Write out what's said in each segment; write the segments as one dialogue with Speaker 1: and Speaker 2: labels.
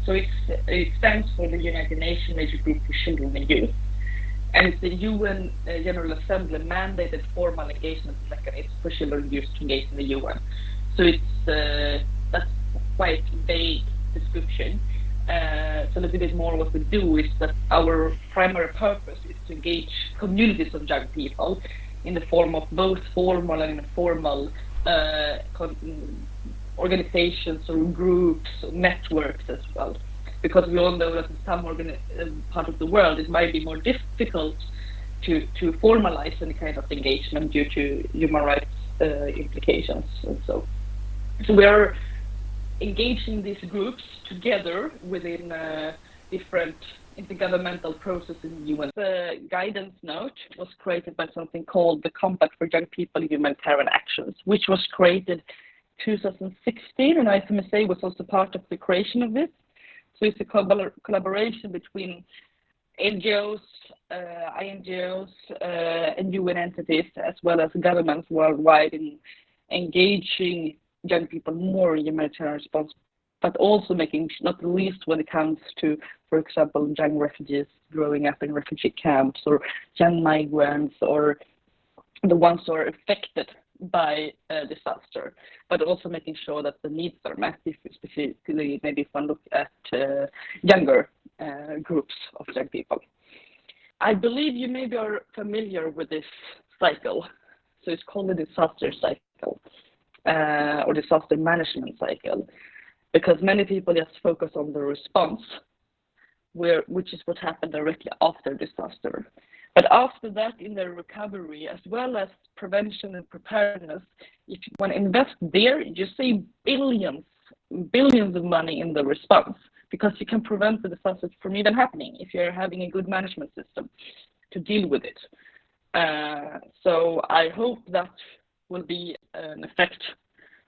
Speaker 1: So it stands for the United Nations Major Group for Children and Youth, and it's the UN General Assembly mandated formal engagement mechanism for children and youth to engage in the UN. So it's that's quite vague description. So a little bit more what we do is that our primary purpose is to engage communities of young people in the form of both formal and informal organizations or groups or networks as well, because we all know that in some part of the world it might be more difficult to formalize any kind of engagement due to human rights implications. And so we are engaging these groups together within different intergovernmental processes in the UN. The guidance note was created by something called the Compact for Young People Humanitarian Actions, which was created 2016, and IFMSA was also part of the creation of this. So it's a collaboration between NGOs, INGOs, and UN entities, as well as governments worldwide in engaging young people more in humanitarian response, but also making, not the least when it comes to, for example, young refugees growing up in refugee camps, or young migrants, or the ones who are affected by disaster, but also making sure that the needs are met, specifically maybe if one look at younger groups of young people. I believe you maybe are familiar with this cycle. So it's called the disaster cycle or disaster management cycle, because many people just focus on the response, which is what happened directly after disaster. But after that, in the recovery, as well as prevention and preparedness, if you want to invest there, you save billions of money in the response, because you can prevent the disaster from even happening if you're having a good management system to deal with it. So I hope that will be an effect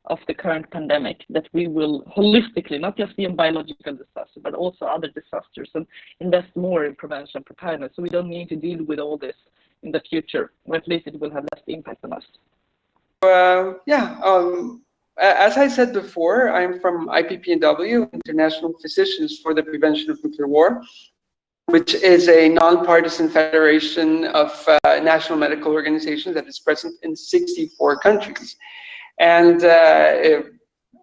Speaker 1: of the current pandemic, that we will holistically, not just in biological disaster, but also other disasters, and invest more in prevention and preparedness, so we don't need to deal with all this in the future, or at least it will have less impact on us.
Speaker 2: As I said before, I'm from IPPNW, International Physicians for the Prevention of Nuclear War, which is a nonpartisan federation of national medical organizations that is present in 64 countries. And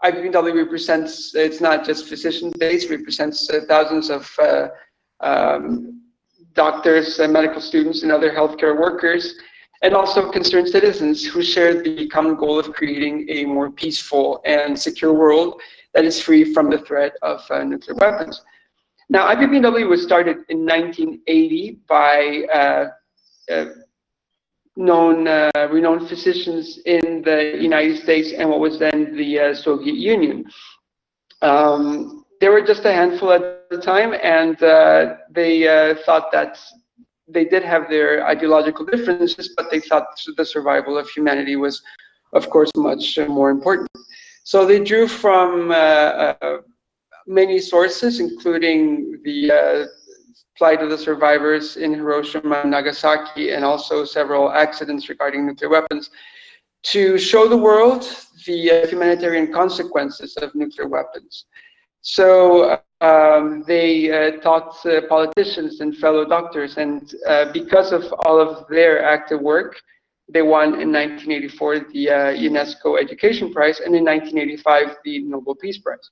Speaker 2: IPPNW represents, it's not just physician-based, represents thousands of doctors and medical students and other healthcare workers, and also concerned citizens who share the common goal of creating a more peaceful and secure world that is free from the threat of nuclear weapons. Now, IPPNW was started in 1980 by renowned physicians in the United States and what was then the Soviet Union. There were just a handful at the time, and they thought that they did have their ideological differences, but they thought the survival of humanity was, of course, much more important. So they drew from many sources, including the plight of the survivors in Hiroshima and Nagasaki, and also several accidents regarding nuclear weapons, to show the world the humanitarian consequences of nuclear weapons. So they taught politicians and fellow doctors, and because of all of their active work, they won in 1984 the UNESCO Education Prize, and in 1985 the Nobel Peace Prize.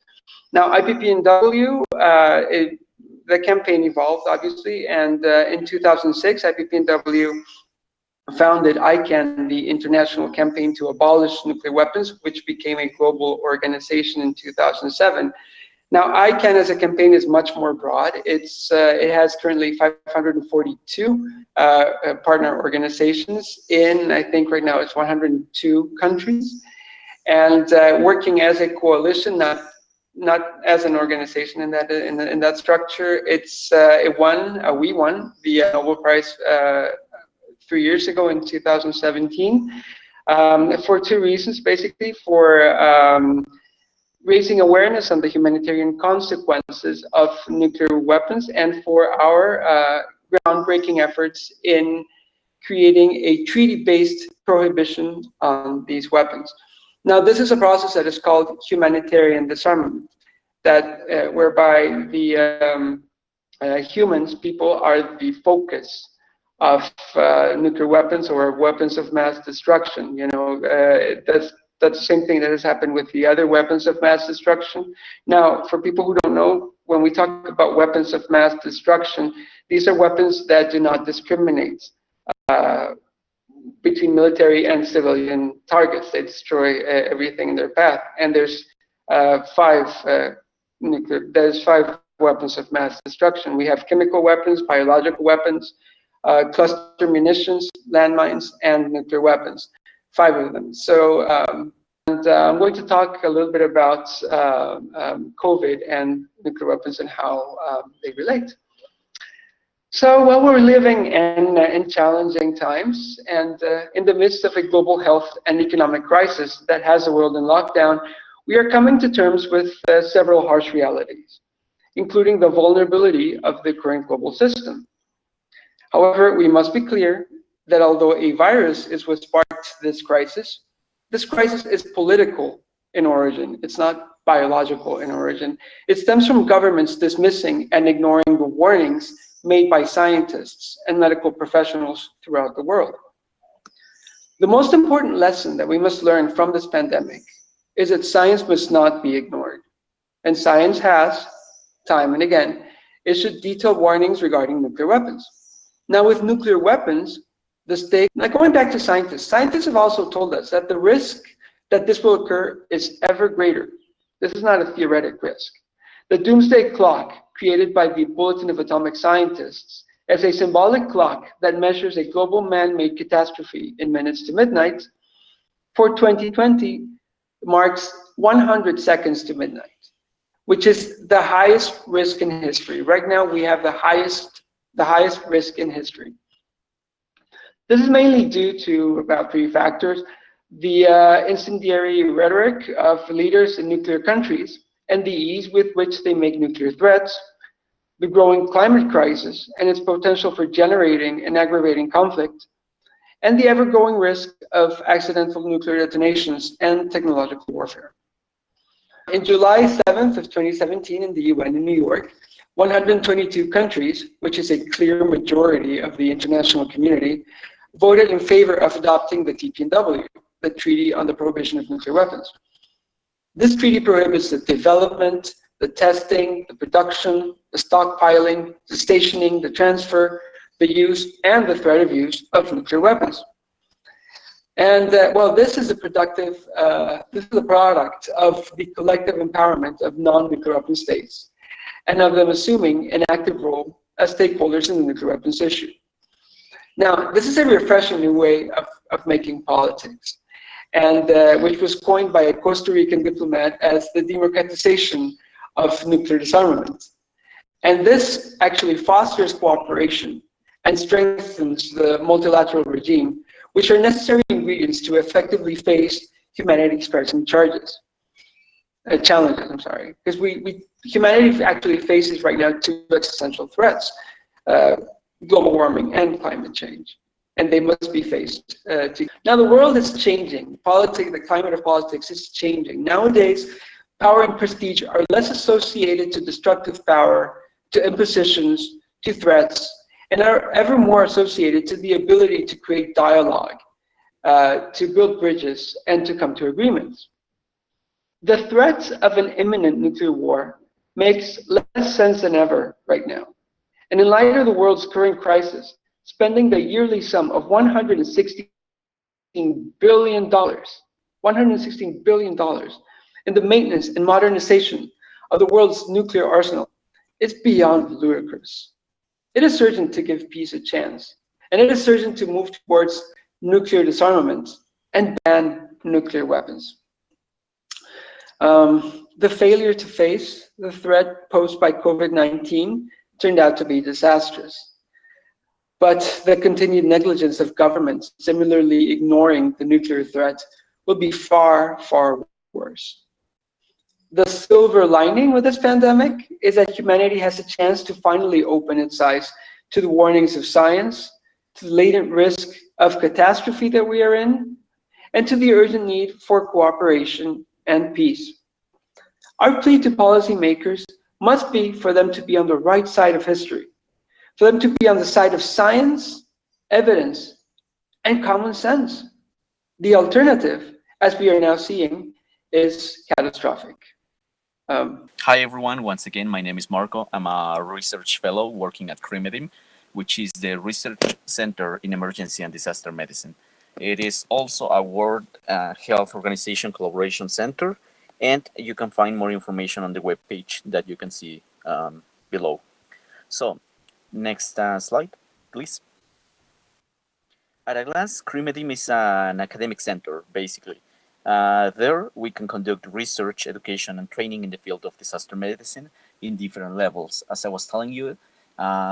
Speaker 2: Now, IPPNW, the campaign evolved, obviously, and in 2006, IPPNW founded ICAN, the International Campaign to Abolish Nuclear Weapons, which became a global organization in 2007. Now, ICAN as a campaign is much more broad. It has currently 542 partner organizations in, I think right now it's 102 countries, and working as a coalition, not not as an organization in that structure. We won the Nobel Prize 3 years ago in 2017 for two reasons, basically, for raising awareness on the humanitarian consequences of nuclear weapons, and for our groundbreaking efforts in creating a treaty-based prohibition on these weapons. Now, this is a process that is called humanitarian disarmament, that whereby the people are the focus of nuclear weapons or weapons of mass destruction. You know, that's the same thing that has happened with the other weapons of mass destruction. Now, for people who don't know, when we talk about weapons of mass destruction, these are weapons that do not discriminate between military and civilian targets. They destroy everything in their path. And there's five weapons of mass destruction. We have chemical weapons, biological weapons, cluster munitions, landmines, and nuclear weapons. 5 of them. So, I'm going to talk a little bit about COVID and nuclear weapons and how they relate. So, well, we're living in challenging times, and in the midst of a global health and economic crisis that has the world in lockdown, we are coming to terms with several harsh realities, including the vulnerability of the current global system. However, we must be clear that although a virus is what sparked this crisis is political in origin. It's not biological in origin. It stems from governments dismissing and ignoring the warnings made by scientists and medical professionals throughout the world. The most important lesson that we must learn from this pandemic is that science must not be ignored. And science has, time and again, issued detailed warnings regarding nuclear weapons. Now, with nuclear weapons, now going back to scientists have also told us that the risk that this will occur is ever greater. This is not a theoretic risk. The Doomsday Clock, created by the Bulletin of Atomic Scientists, as a symbolic clock that measures a global man-made catastrophe in minutes to midnight, for 2020 marks 100 seconds to midnight, which is the highest risk in history. Right now, we have the highest risk in history. This is mainly due to about 3 factors: the incendiary rhetoric of leaders in nuclear countries and the ease with which they make nuclear threats, the growing climate crisis and its potential for generating and aggravating conflict, and the ever-growing risk of accidental nuclear detonations and technological warfare. In July 7th of 2017 in the UN in New York, 122 countries, which is a clear majority of the international community, voted in favor of adopting the TPNW, the Treaty on the Prohibition of Nuclear Weapons. This treaty prohibits the development, the testing, the production, the stockpiling, the stationing, the transfer, the use, and the threat of use of nuclear weapons. And well, this is a product of the collective empowerment of non-nuclear weapon states, and of them assuming an active role as stakeholders in the nuclear weapons issue. Now, this is a refreshing new way of making politics, and which was coined by a Costa Rican diplomat as the democratization of nuclear disarmament. And this actually fosters cooperation and strengthens the multilateral regime, which are necessary ingredients to effectively face humanity's present challenges. Because humanity actually faces right now 2 existential threats: global warming and climate change, and they must be faced. Now, the world is changing. The climate of politics is changing. Nowadays, power and prestige are less associated to destructive power, to impositions, to threats, and are ever more associated to the ability to create dialogue, to build bridges, and to come to agreements. The threat of an imminent nuclear war makes less sense than ever right now. And in light of the world's current crisis, spending the yearly sum of $116 billion in the maintenance and modernization of the world's nuclear arsenal is beyond ludicrous. It is urgent to give peace a chance, and it is urgent to move towards nuclear disarmament and ban nuclear weapons. the failure to face the threat posed by COVID-19 turned out to be disastrous. But the continued negligence of governments, similarly ignoring the nuclear threat, will be far, far worse. The silver lining with this pandemic is that humanity has a chance to finally open its eyes to the warnings of science, to the latent risk of catastrophe that we are in, and to the urgent need for cooperation and peace. Our plea to policymakers must be for them to be on the right side of history, for them to be on the side of science, evidence, and common sense. The alternative, as we are now seeing, is catastrophic.
Speaker 3: Hi everyone, once again, my name is Marco. I'm a research fellow working at CRIMEDIM, which is the Research Center in Emergency and Disaster Medicine. It is also a World Health Organization Collaboration Center, and you can find more information on the webpage that you can see below. So, next slide, please. At a glance, CRIMEDIM is an academic center, basically. There, we can conduct research, education, and training in the field of disaster medicine in different levels. As I was telling you,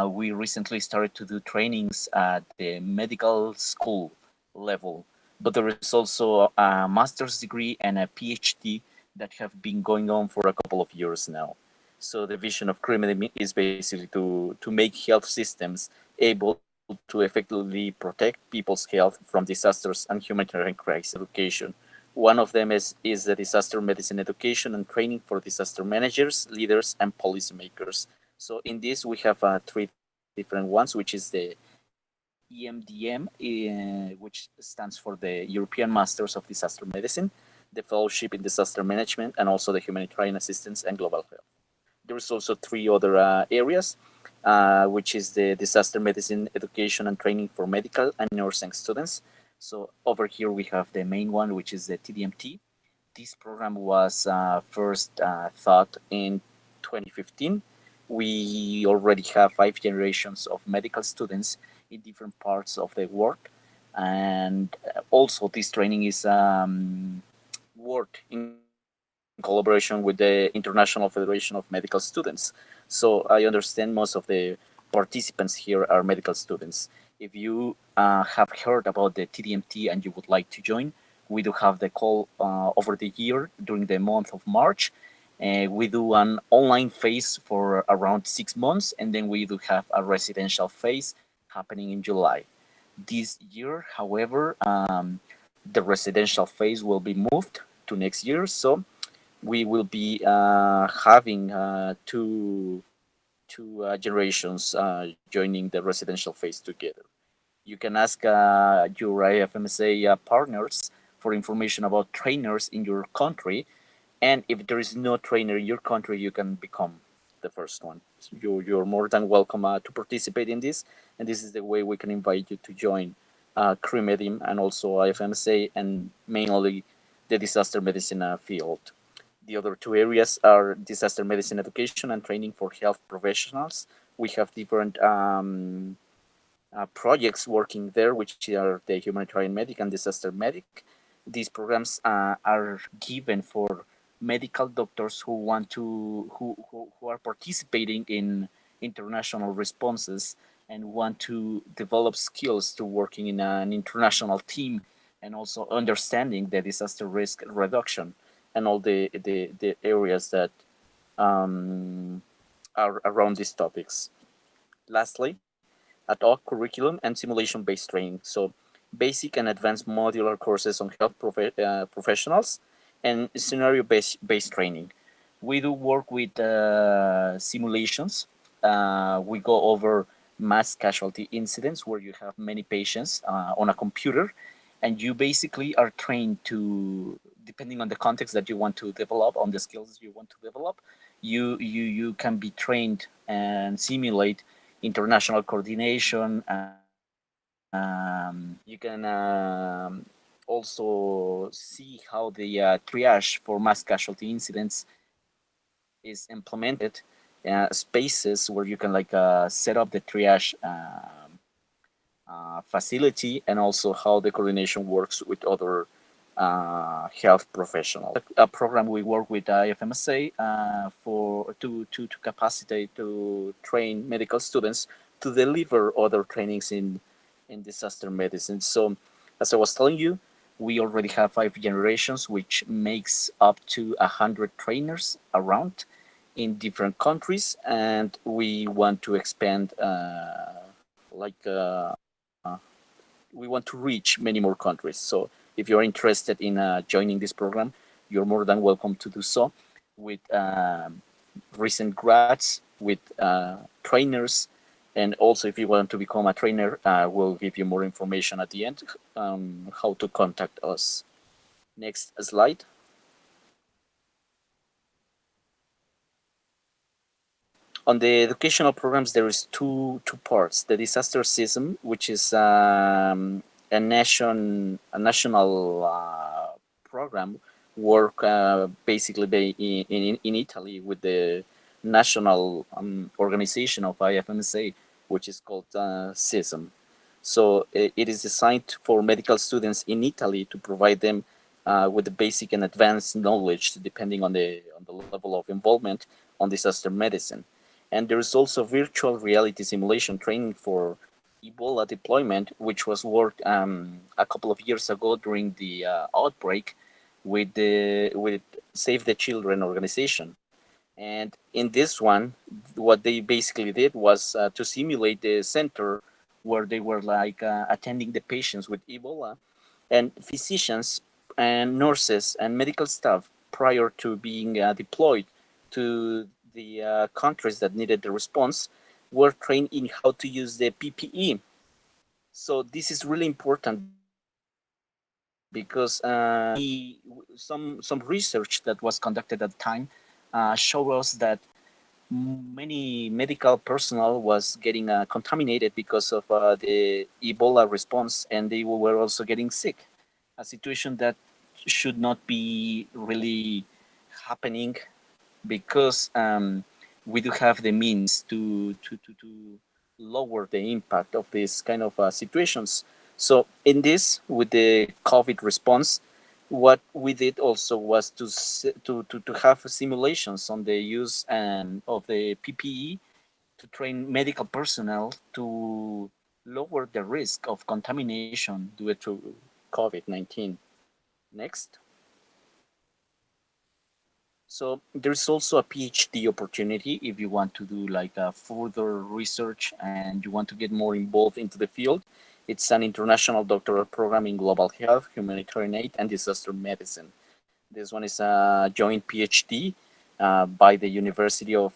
Speaker 3: we recently started to do trainings at the medical school level, but there is also a master's degree and a PhD that have been going on for a couple of years now. So the vision of CRIMEDIM is basically to make health systems able to effectively protect people's health from disasters and humanitarian crisis education. One of them is the disaster medicine education and training for disaster managers, leaders, and policymakers. So in this, we have three different ones, which is the EMDM, which stands for the European Masters of Disaster Medicine, the Fellowship in Disaster Management, and also the Humanitarian Assistance and Global Health. There's also three other areas, which is the Disaster Medicine Education and Training for Medical and Nursing Students. So over here we have the main one, which is the TDMT. This program was first thought in 2015. We already have 5 generations of medical students in different parts of the world. And also this training is worked in collaboration with the International Federation of Medical Students. So I understand most of the participants here are medical students. If you have heard about the TDMT and you would like to join, we do have the call over the year during the month of March. We do an online phase for around 6 months, and then we do have a residential phase happening in July. This year, however, the residential phase will be moved to next year, so we will be having two generations joining the residential phase together. You can ask your IFMSA partners for information about trainers in your country, and if there is no trainer in your country, you can become the first one. So you're more than welcome to participate in this, and this is the way we can invite you to join CRIMEDIM and also IFMSA, and mainly the disaster medicine field. The other two areas are disaster medicine education and training for health professionals. We have different projects working there, which are the humanitarian medic and disaster medic. These programs are given for medical doctors who want to who are participating in international responses and want to develop skills to working in an international team, and also understanding the disaster risk reduction and all the areas that are around these topics. Lastly, ad hoc curriculum and simulation-based training. So basic and advanced modular courses on health professionals and scenario-based training. We do work with simulations. We go over mass casualty incidents where you have many patients on a computer, and you basically are trained to, depending on the context that you want to develop, on the skills you want to develop, you can be trained and simulate international coordination. You can also see how the triage for mass casualty incidents is implemented, spaces where you can set up the triage facility, and also how the coordination works with other health professional. A program we work with IFMSA to capacitate, to train medical students to deliver other trainings in disaster medicine. So, as I was telling you, we already have 5 generations, which makes up to 100 trainers around in different countries, and we want to expand we want to reach many more countries. So if you're interested in joining this program, you're more than welcome to do so with recent grads, with trainers, and also if you want to become a trainer, we'll give you more information at the end how to contact us. Next slide. On the educational programs, there is two parts. The disaster system, which is a national program, work basically in Italy with the national organization of IFMSA, which is called SISM. So it is designed for medical students in Italy to provide them with the basic and advanced knowledge, depending on the level of involvement on disaster medicine. And there is also virtual reality simulation training for Ebola deployment, which was worked a couple of years ago during the outbreak with Save the Children organization. And in this one, what they basically did was to simulate the center where they were attending the patients with Ebola, and physicians and nurses and medical staff prior to being deployed to the countries that needed the response were trained in how to use the PPE. So this is really important because some research that was conducted at the time showed us that many medical personnel was getting contaminated because of the Ebola response, and they were also getting sick. A situation that should not be really happening, because we do have the means to lower the impact of these kind of situations. So in this, with the COVID response, what we did also was to have simulations on the use of the PPE to train medical personnel to lower the risk of contamination due to COVID-19. Next. So there's also a PhD opportunity if you want to do further research and you want to get more involved into the field. It's an international doctoral program in global health, humanitarian aid, and disaster medicine. This one is a joint PhD by the University of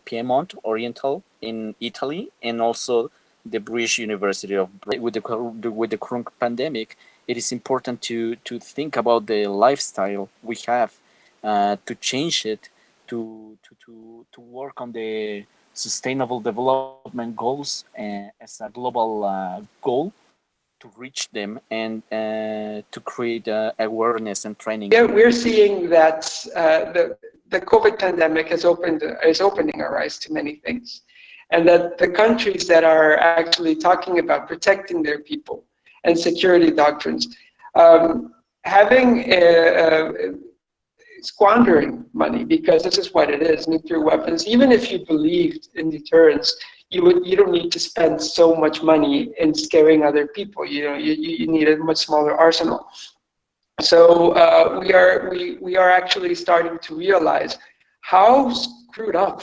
Speaker 3: Piedmont Oriental in Italy, and also the British University of with the current pandemic. It is important to think about the lifestyle we have, to change it, to work on the sustainable development goals as a global goal, to reach them, and to create awareness and training.
Speaker 2: Yeah, we're seeing that the COVID pandemic is opening our eyes to many things, and that the countries that are actually talking about protecting their people and security doctrines, squandering money, because this is what it is, nuclear weapons. Even if you believed in deterrence, you don't need to spend so much money in scaring other people. You need a much smaller arsenal. So we are actually starting to realize how screwed up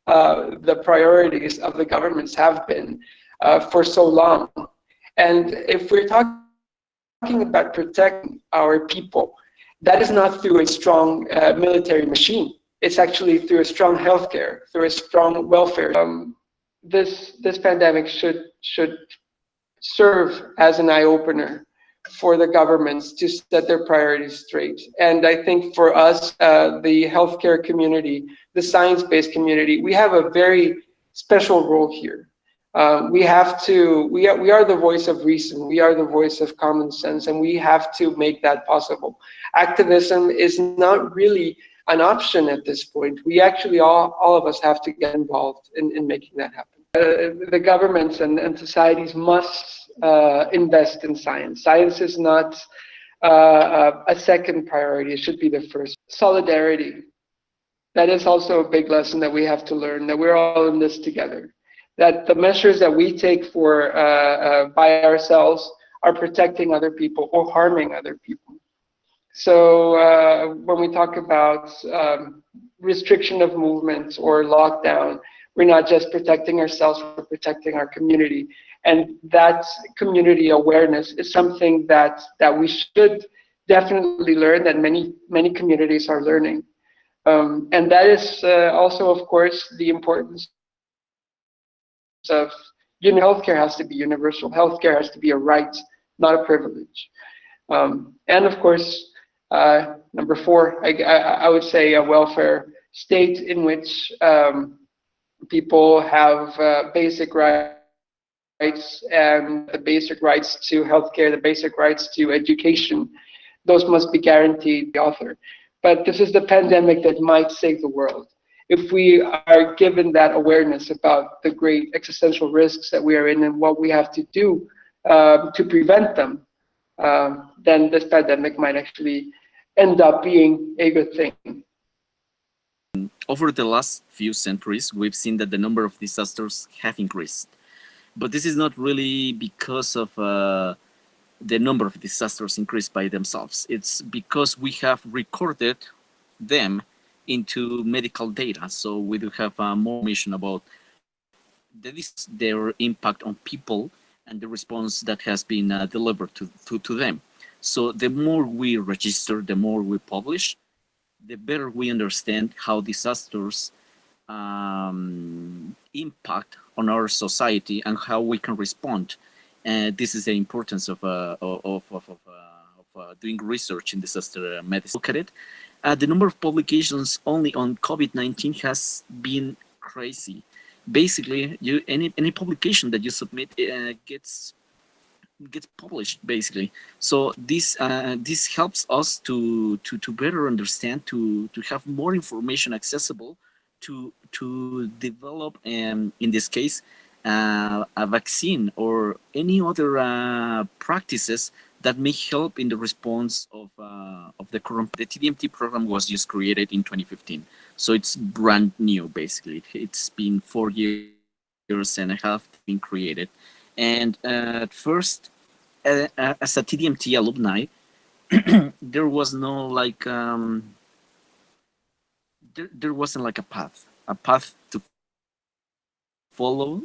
Speaker 2: the priorities of the governments have been for so long. And if we're talking about protecting our people, that is not through a strong military machine. It's actually through a strong healthcare, through a strong welfare. This pandemic should serve as an eye-opener for the governments to set their priorities straight. And I think for us, the healthcare community, the science-based community, we have a very special role here. We are the voice of reason, we are the voice of common sense, and we have to make that possible. Activism is not really an option at this point. We actually, all of us have to get involved in making that happen. The governments and societies must invest in science. Science is not a second priority. It should be the first. Solidarity. That is also a big lesson that we have to learn, that we're all in this together. That the measures that we take for by ourselves are protecting other people or harming other people. So when we talk about restriction of movement or lockdown, we're not just protecting ourselves, we're protecting our community. And that community awareness is something that we should definitely learn, that many communities are learning. And that is also, of course, the importance of healthcare has to be universal. Healthcare has to be a right, not a privilege. And of course, number 4, I would say a welfare state in which people have basic rights, and the basic rights to healthcare, the basic rights to education, those must be guaranteed the author. But this is the pandemic that might save the world. If we are given that awareness about the great existential risks that we are in and what we have to do to prevent them, then this pandemic might actually end up being a good thing.
Speaker 3: Over the last few centuries, we've seen that the number of disasters have increased. But this is not really because of the number of disasters increased by themselves. It's because we have recorded them into medical data. So we do have more information about their impact on people and the response that has been delivered to them. So the more we register, the more we publish, the better we understand how disasters impact on our society and how we can respond. And this is the importance of doing research in disaster medicine. Look at it. The number of publications only on COVID-19 has been crazy. Basically, any publication that you submit gets published. Basically, so this helps us to better understand, to have more information accessible, to develop, in this case, a vaccine or any other practices that may help in the response of the current. The TDMT program was just created in 2015, so it's brand new. Basically, it's been 4 years and a half been created, and at first, as a TDMT alumni, there was no like there wasn't like a path to follow.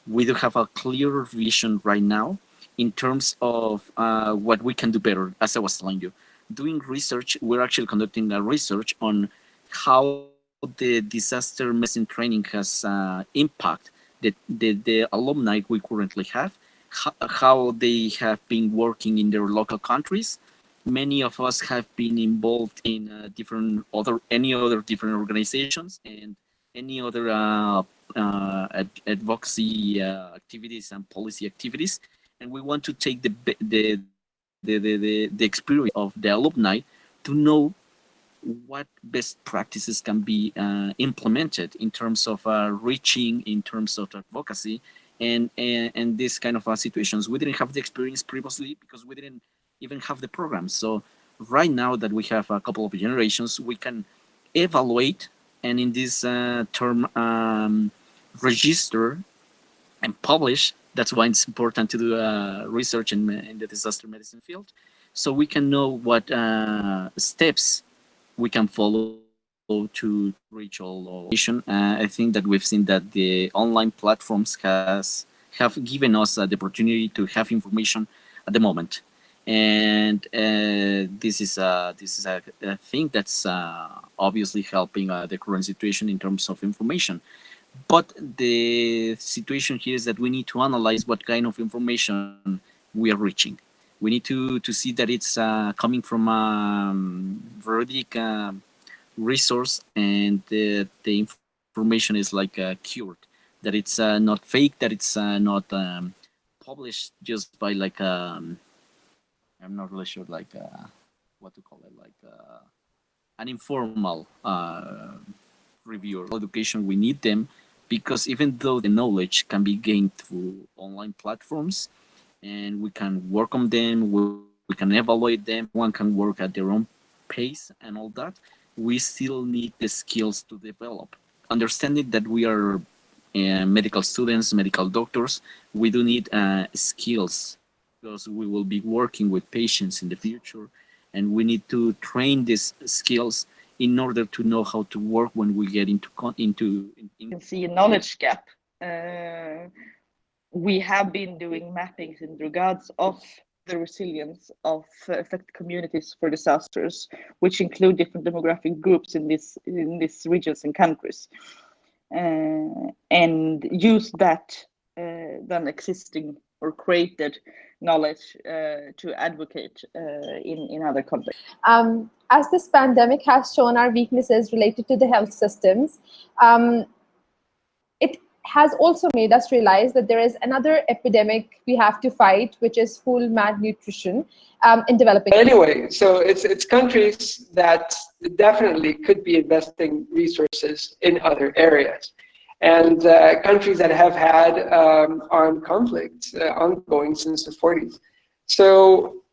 Speaker 3: We do have a clearer vision right now in terms of what we can do better. As I was telling you, doing research, we're actually conducting a research on how the disaster medicine training has impact the alumni we currently have, how they have been working in their local countries. Many of us have been involved in any other different organizations and any other advocacy activities and policy activities, and we want to take the experience of the alumni to know what best practices can be implemented in terms of reaching, in terms of advocacy, and this kind of situations. We didn't have the experience previously because we didn't even have the program. So right now that we have a couple of generations, we can evaluate, and in this term, register and publish. That's why it's important to do research in the disaster medicine field, so we can know what steps we can follow to reach all. I think that we've seen that the online platforms have given us the opportunity to have information at the moment, and this is a thing that's obviously helping the current situation in terms of information. But the situation here is that we need to analyze what kind of information we are reaching. We need to see that it's coming from a veridic resource, and the information is like cured, that it's not fake, that it's not published just by like I'm not really sure, like what to call it, like an informal review or education. We need them because even though the knowledge can be gained through online platforms and we can work on them, we we can evaluate them, one can work at their own pace and all that, we still need the skills to develop. Understanding that we are medical students, medical doctors, we do need skills because we will be working with patients in the future, and we need to train these skills in order to know how to work when we get into.
Speaker 1: You can see a knowledge gap. We have been doing mappings in regards of the resilience of affected communities for disasters, which include different demographic groups in these regions and countries, and use that then existing or created knowledge to advocate in other contexts.
Speaker 4: As this pandemic has shown our weaknesses related to the health systems, it has also made us realize that there is another epidemic we have to fight, which is full malnutrition in developing.
Speaker 2: Anyway, so it's countries that definitely could be investing resources in other areas. And countries that have had armed conflicts ongoing since the 40s. So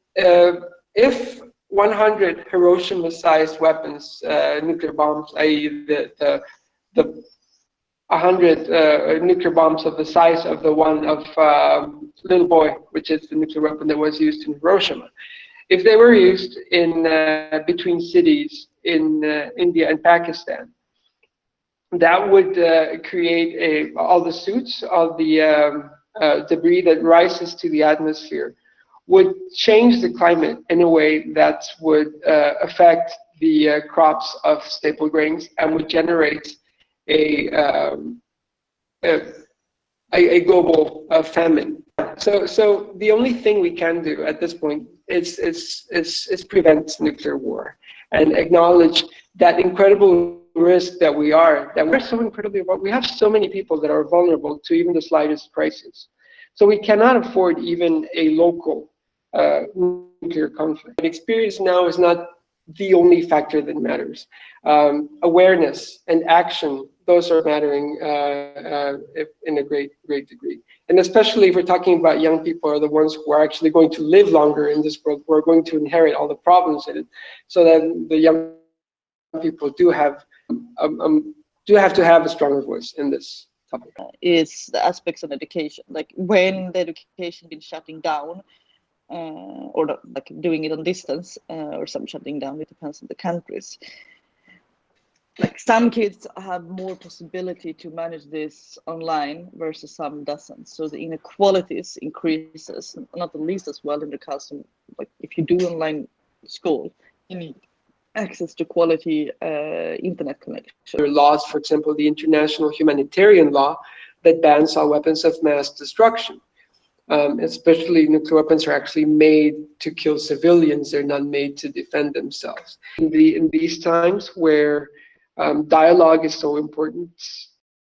Speaker 2: if 100 Hiroshima-sized weapons, nuclear bombs, i.e. the 100 nuclear bombs of the size of the one of Little Boy, which is the nuclear weapon that was used in Hiroshima, if they were used in between cities in India and Pakistan, that would create all the suits, all the debris that rises to the atmosphere, would change the climate in a way that would affect the crops of staple grains and would generate a global famine. So the only thing we can do at this point is prevent nuclear war and acknowledge that incredible risk that we're so incredibly, we have so many people that are vulnerable to even the slightest crisis. So we cannot afford even a local nuclear conflict. Experience now is not the only factor that matters. Awareness and action, those are mattering in a great degree. And especially if we're talking about young people, are the ones who are actually going to live longer in this world, who are going to inherit all the problems in it, so that the young people do have to have a stronger voice in this topic.
Speaker 1: Is the aspects of education, like when the education been shutting down, or like doing it on distance, or some shutting down, it depends on the countries. Like some kids have more possibility to manage this online versus some doesn't. So the inequalities increases, not the least as well in the custom. Like if you do online school, you need access to quality internet connection.
Speaker 2: There are laws, for example, the international humanitarian law that bans all weapons of mass destruction. Especially nuclear weapons are actually made to kill civilians. They're not made to defend themselves. In these times where dialogue is so important,